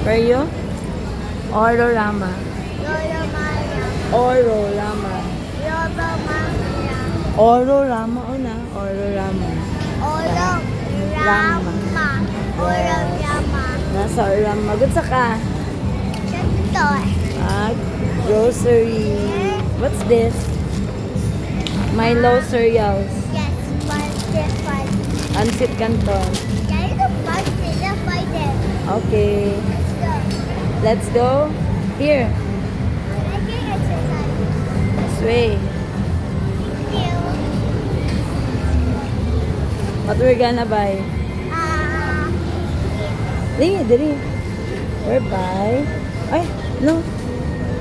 Where you? Ororama. Ororama. Ororama una. Ororama. Nasa Ororama. Good sa ka? Grocery. What's this? Milo cereals. Ansit Canton. Okay. Let's go. Here. This way. What we're gonna buy? Dali. We're buy. Ay, no.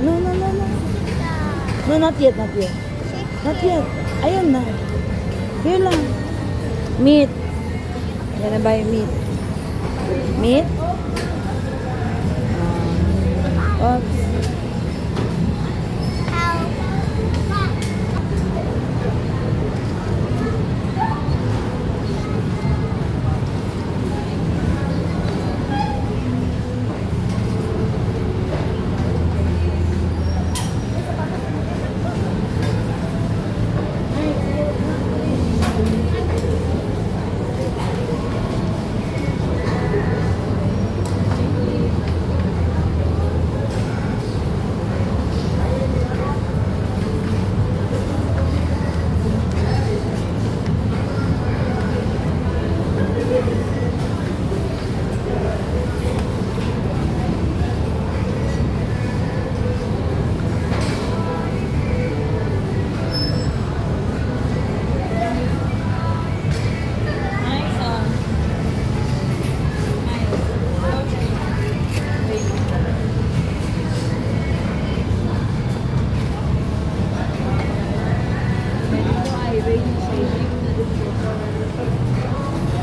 No. No, not yet. Not yet. Ayun na. Here lang. Meat. Gonna buy meat. Meat? Oops.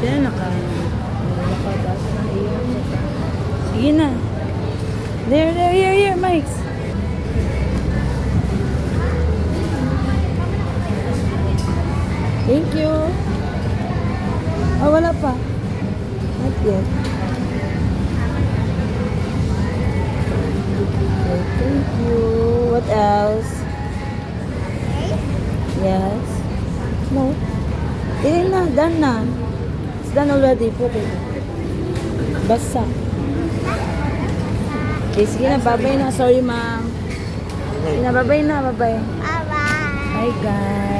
Yan nakatas na iyon. Sige na. There, here, Mike. Thank you. Wala pa. Not yet. Okay, thank you. What else? Yes. No. Done na. It's done already. Put it. Basa. Okay, sige na. Bye-bye na. Sorry, ma'am. Sige na. Bye-bye na. Bye-bye. Bye, guys.